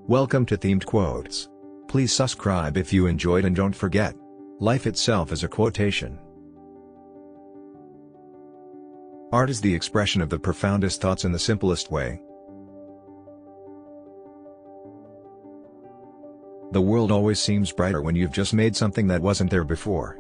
Welcome to Themed Quotes. Please subscribe if you enjoyed and don't forget, life itself is a quotation. Art is the expression of the profoundest thoughts in the simplest way. The world always seems brighter when you've just made something that wasn't there before.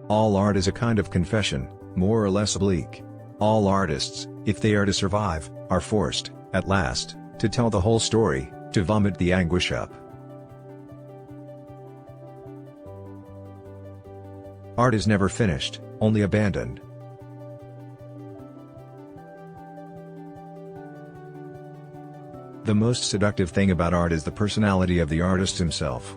All art is a kind of confession, more or less oblique. All artists, if they are to survive, are forced, at last, to tell the whole story, to vomit the anguish up. Art is never finished, only abandoned. The most seductive thing about art is the personality of the artist himself.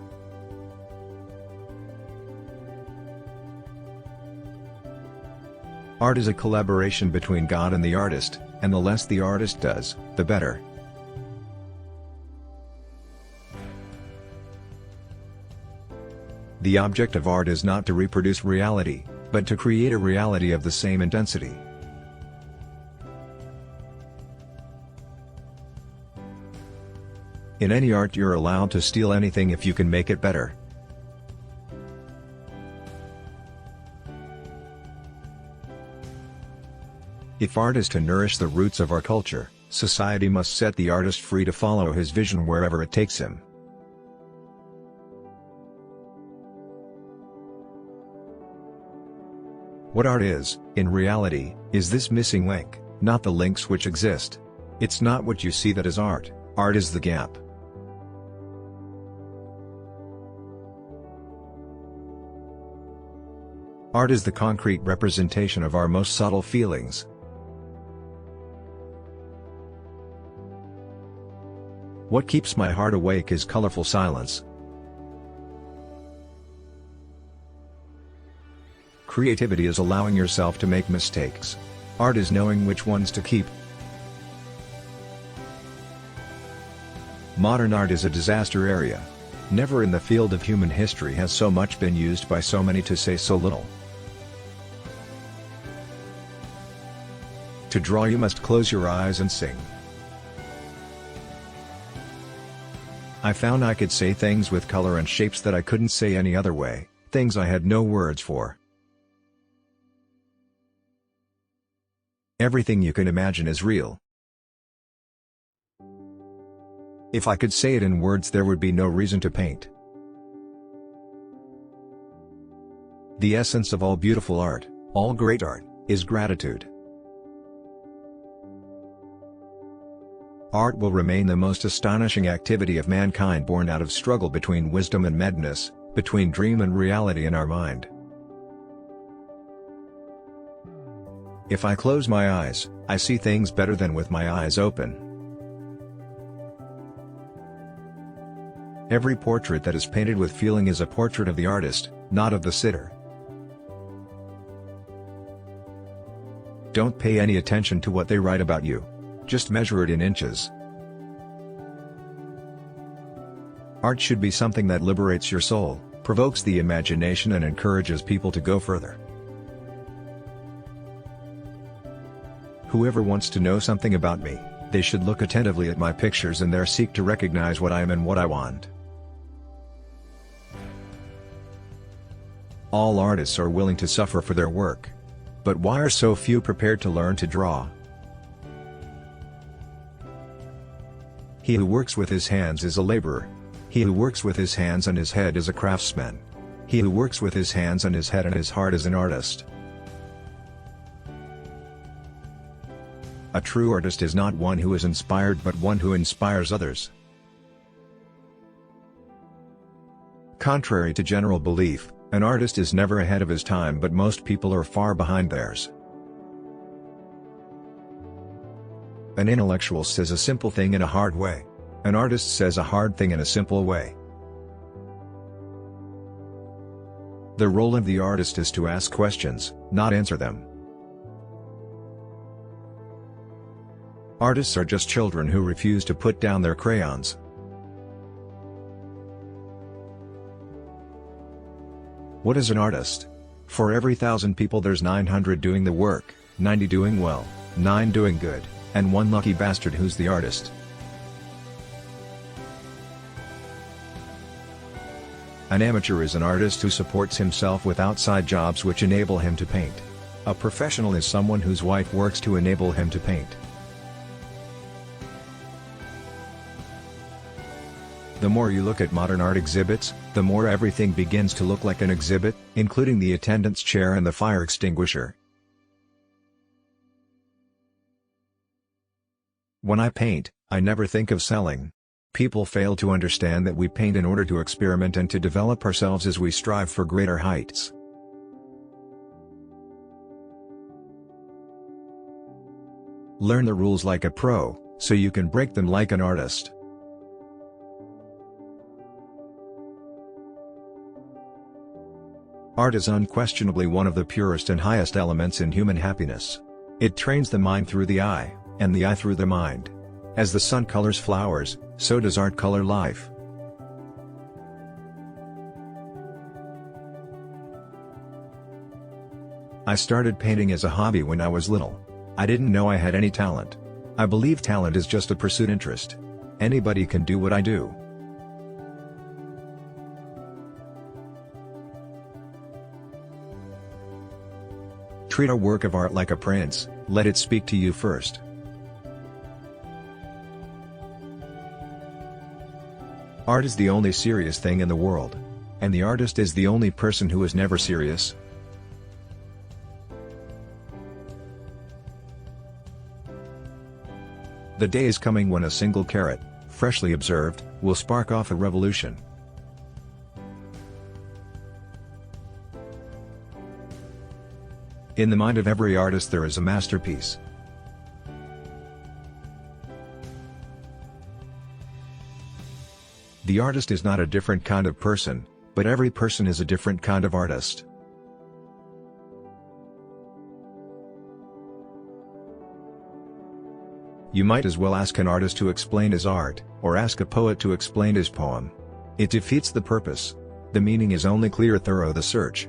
Art is a collaboration between God and the artist, and the less the artist does, the better. The object of art is not to reproduce reality, but to create a reality of the same intensity. In any art you're allowed to steal anything if you can make it better. If art is to nourish the roots of our culture, society must set the artist free to follow his vision wherever it takes him. What art is, in reality, is this missing link, not the links which exist. It's not what you see that is art, art is the gap. Art is the concrete representation of our most subtle feelings. What keeps my heart awake is colorful silence. Creativity is allowing yourself to make mistakes. Art is knowing which ones to keep. Modern art is a disaster area. Never in the field of human history has so much been used by so many to say so little. To draw you must close your eyes and sing. I found I could say things with color and shapes that I couldn't say any other way, things I had no words for. Everything you can imagine is real. If I could say it in words, there would be no reason to paint. The essence of all beautiful art, all great art, is gratitude. Art will remain the most astonishing activity of mankind, born out of struggle between wisdom and madness, between dream and reality in our mind. If I close my eyes, I see things better than with my eyes open. Every portrait that is painted with feeling is a portrait of the artist, not of the sitter. Don't pay any attention to what they write about you. Just measure it in inches. Art should be something that liberates your soul, provokes the imagination and encourages people to go further. Whoever wants to know something about me, they should look attentively at my pictures and there seek to recognize what I am and what I want. All artists are willing to suffer for their work. But why are so few prepared to learn to draw? He who works with his hands is a laborer. He who works with his hands and his head is a craftsman. He who works with his hands and his head and his heart is an artist. A true artist is not one who is inspired but one who inspires others. Contrary to general belief, an artist is never ahead of his time, but most people are far behind theirs. An intellectual says a simple thing in a hard way. An artist says a hard thing in a simple way. The role of the artist is to ask questions, not answer them. Artists are just children who refuse to put down their crayons. What is an artist? For every 1,000 people there's 900 doing the work, 90 doing well, 9 doing good, and one lucky bastard who's the artist. An amateur is an artist who supports himself with outside jobs which enable him to paint. A professional is someone whose wife works to enable him to paint. The more you look at modern art exhibits, the more everything begins to look like an exhibit, including the attendant's chair and the fire extinguisher. When I paint, I never think of selling. People fail to understand that we paint in order to experiment and to develop ourselves as we strive for greater heights. Learn the rules like a pro, so you can break them like an artist. Art is unquestionably one of the purest and highest elements in human happiness. It trains the mind through the eye, and the eye through the mind. As the sun colors flowers, so does art color life. I started painting as a hobby when I was little. I didn't know I had any talent. I believe talent is just a pursuit interest. Anybody can do what I do. Treat a work of art like a prince, let it speak to you first. Art is the only serious thing in the world. And the artist is the only person who is never serious. The day is coming when a single carrot, freshly observed, will spark off a revolution. In the mind of every artist there is a masterpiece. The artist is not a different kind of person, but every person is a different kind of artist. You might as well ask an artist to explain his art, or ask a poet to explain his poem. It defeats the purpose. The meaning is only clear through the search.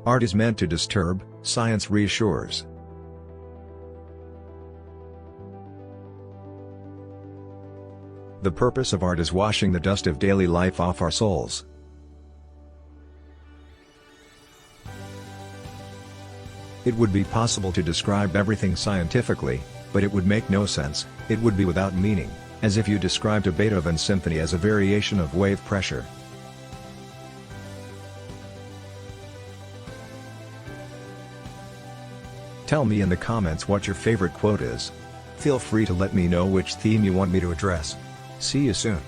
Art is meant to disturb, science reassures. The purpose of art is washing the dust of daily life off our souls. It would be possible to describe everything scientifically, but it would make no sense. It would be without meaning, as if you described a Beethoven symphony as a variation of wave pressure. Tell me in the comments what your favorite quote is. Feel free to let me know which theme you want me to address. See you soon.